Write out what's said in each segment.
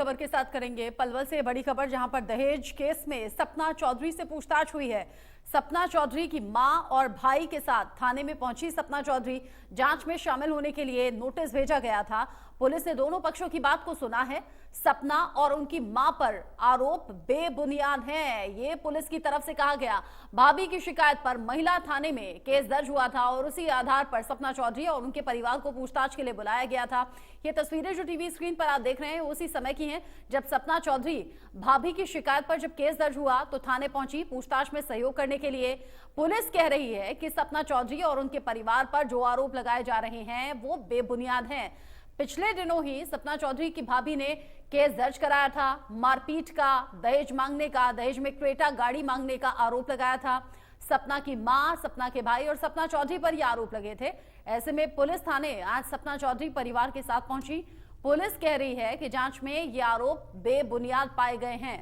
खबर के साथ करेंगे। पलवल से बड़ी खबर, जहां पर दहेज केस में सपना चौधरी से पूछताछ हुई है। सपना चौधरी की मां और भाई के साथ थाने में पहुंची सपना चौधरी। जांच में शामिल होने के लिए नोटिस भेजा गया था। पुलिस ने दोनों पक्षों की बात को सुना है। सपना और उनकी मां पर आरोप बेबुनियाद हैं, ये पुलिस की तरफ से कहा गया। भाभी की शिकायत पर महिला थाने में केस दर्ज हुआ था और उसी आधार पर सपना चौधरी और उनके परिवार को पूछताछ के लिए बुलाया गया था। ये तस्वीरें जो टीवी स्क्रीन पर आप देख रहे हैं उसी समय की हैं, जब सपना चौधरी भाभी की शिकायत पर जब केस दर्ज हुआ तो थाने पहुंची पूछताछ में सहयोग करने के लिए। पुलिस कह रही है कि सपना चौधरी और उनके परिवार पर जो आरोप लगाए जा रहे हैं वो बेबुनियाद हैं। पिछले दिनों ही सपना चौधरी की भाभी ने केस दर्ज कराया था, मारपीट का, दहेज मांगने का, दहेज में क्रेटा गाड़ी मांगने का आरोप लगाया था। सपना की मां, सपना के भाई और सपना चौधरी पर ये आरोप लगे थे। ऐसे में पुलिस थाने आज सपना चौधरी परिवार के साथ पहुंची। पुलिस कह रही है कि जांच में ये आरोप बेबुनियाद पाए गए हैं।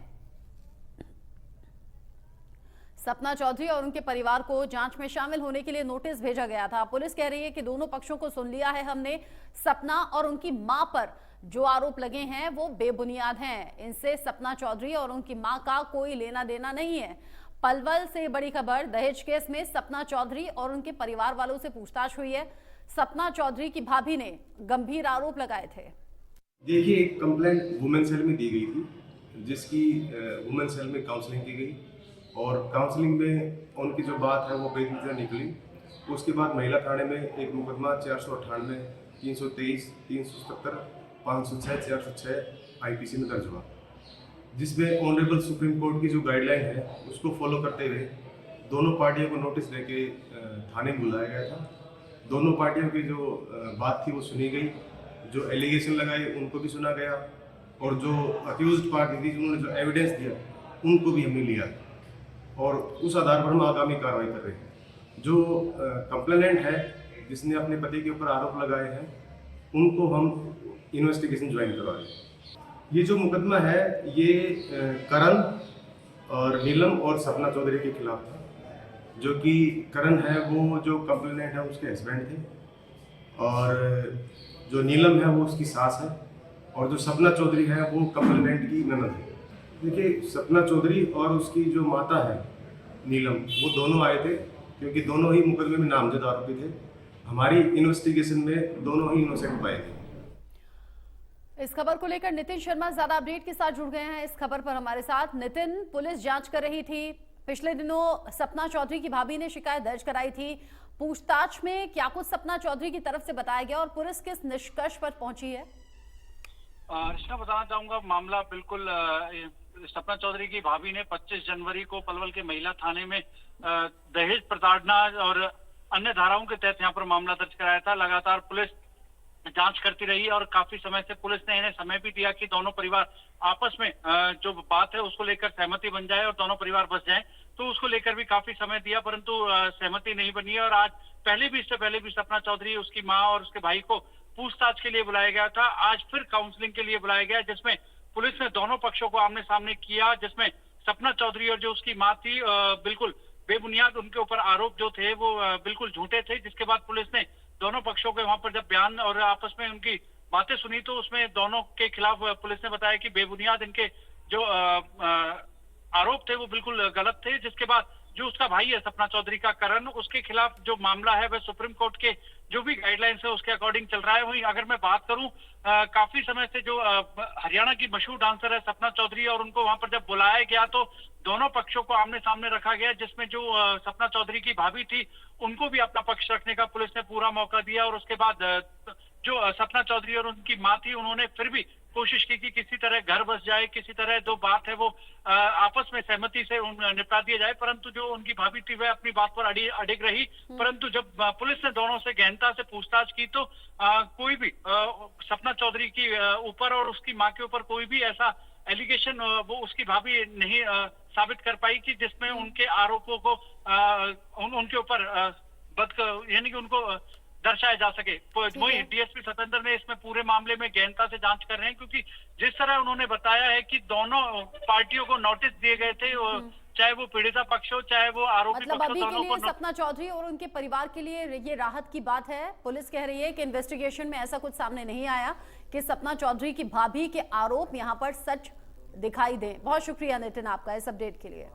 सपना चौधरी और उनके परिवार को जांच में शामिल होने के लिए नोटिस भेजा गया था। पुलिस कह रही है कि दोनों पक्षों को सुन लिया है हमने। सपना और उनकी मां पर जो आरोप लगे हैं वो बेबुनियाद हैं। इनसे सपना चौधरी और उनकी मां का कोई लेना देना नहीं है। पलवल से बड़ी खबर, दहेज केस में सपना चौधरी और उनके परिवार वालों से पूछताछ हुई है। सपना चौधरी की भाभी ने गंभीर आरोप लगाए थे। देखिए, एक कंप्लेंट वुमेन सेल में दी गई थी, जिसकी वुमेन सेल में काउंसलिंग की गई और काउंसलिंग में उनकी जो बात है वो बेनतीजा निकली। उसके बाद महिला थाने में एक मुकदमा 498, 323, 377, 506, 406 आईपीसी में दर्ज हुआ, जिसमें ऑनरेबल सुप्रीम कोर्ट की जो गाइडलाइन है उसको फॉलो करते हुए दोनों पार्टियों को नोटिस देके थाने में बुलाया गया था। दोनों पार्टियों की जो बात थी वो सुनी गई, जो एलिगेशन लगाए उनको भी सुना गया और जो अक्यूज्ड पार्टी थी जिन्होंने जो एविडेंस दिया उनको भी हमने लिया और उस आधार पर हम आगामी कार्रवाई कर रहे हैं। जो कंप्लेनेंट है जिसने अपने पति के ऊपर आरोप लगाए हैं उनको हम इन्वेस्टिगेशन ज्वाइन करवा रहे हैं। ये जो मुकदमा है ये करण और नीलम और सपना चौधरी के खिलाफ था। जो कि करण है वो जो कंप्लेनेंट है उसके हस्बैंड थे और जो नीलम है वो उसकी सास है और जो सपना चौधरी है वो कंप्लेनेंट की ननद है। देखिए, सपना चौधरी और उसकी जो माता है नीलम, वो दोनों आए थे क्योंकि दोनों ही मुकदमे में नामजद आरोपी थे। हमारी इन्वेस्टिगेशन में दोनों ही इनोसेंट पाए गए। इस खबर को लेकर नितिन शर्मा ज्यादा अपडेट के साथ जुड़ गए हैं इस खबर पर हमारे साथ। नितिन, पुलिस जांच कर रही थी, पिछले दिनों सपना चौधरी की भाभी ने शिकायत दर्ज कराई थी। पूछताछ में क्या कुछ सपना चौधरी की तरफ से बताया गया और पुलिस किस निष्कर्ष पर पहुंची है? रिश्ता बताना चाहूंगा, मामला बिल्कुल सपना चौधरी की भाभी ने 25 जनवरी को पलवल के महिला थाने में दहेज प्रताड़ना और अन्य धाराओं के तहत यहाँ पर मामला दर्ज कराया था। लगातार पुलिस जांच करती रही और काफी समय से पुलिस ने इन्हें समय भी दिया कि दोनों परिवार आपस में जो बात है उसको लेकर सहमति बन जाए और दोनों परिवार बस जाएं। तो उसको लेकर भी काफी समय दिया, परंतु सहमति नहीं बनी है और आज इससे पहले भी सपना चौधरी, उसकी मां और उसके भाई को पूछताछ के लिए बुलाया गया था। आज फिर काउंसलिंग के लिए बुलाया गया, जिसमें पुलिस ने दोनों पक्षों को आमने सामने किया, जिसमें सपना चौधरी और जो उसकी मां थी बिल्कुल बेबुनियाद उनके ऊपर आरोप जो थे वो बिल्कुल झूठे थे। जिसके बाद पुलिस ने दोनों पक्षों के वहां पर जब बयान और आपस में उनकी बातें सुनी तो उसमें दोनों के खिलाफ पुलिस ने बताया कि बेबुनियाद इनके जो आरोप थे वो बिल्कुल गलत थे। जिसके बाद जो उसका भाई है सपना चौधरी का करण, उसके खिलाफ जो मामला है वह सुप्रीम कोर्ट के जो भी गाइडलाइंस है उसके अकॉर्डिंग चल रहा है। वहीं अगर मैं बात करूं, काफी समय से जो हरियाणा की मशहूर डांसर है सपना चौधरी और उनको वहां पर जब बुलाया गया तो दोनों पक्षों को आमने सामने रखा गया, जिसमें जो सपना चौधरी की भाभी थी उनको भी अपना पक्ष रखने का पुलिस ने पूरा मौका दिया और उसके बाद जो सपना चौधरी और उनकी मां थी उन्होंने फिर भी कोशिश की कि किसी तरह घर बस जाए, किसी तरह जो बात है वो आपस में सहमति से निपटा दिया जाए। परंतु जो उनकी भाभी थी वह अपनी बात पर अडिग रही। परंतु जब पुलिस ने दोनों से गहनता से पूछताछ की तो कोई भी सपना चौधरी की ऊपर और उसकी मां के ऊपर कोई भी ऐसा एलिगेशन वो उसकी भाभी नहीं साबित कर पाई कि जिसमें उनके आरोपों को उनके ऊपर यानी कि उनको दर्शाया जा सके। वही डीएसपी सतेंद्र ने इसमें पूरे मामले में गहनता से जांच कर रहे हैं, क्योंकि जिस तरह उन्होंने बताया है कि दोनों पार्टियों को नोटिस दिए गए थे चाहे वो पीड़िता पक्ष हो चाहे वो आरोपी मतलब पक्ष हो, अभी के दोनों लिए को सपना चौधरी और उनके परिवार के लिए ये राहत की बात है। पुलिस कह रही है कि इन्वेस्टिगेशन में ऐसा कुछ सामने नहीं आया कि सपना चौधरी की भाभी के आरोप यहां पर सच दिखाई दे। बहुत शुक्रिया नितिन आपका इस अपडेट के लिए।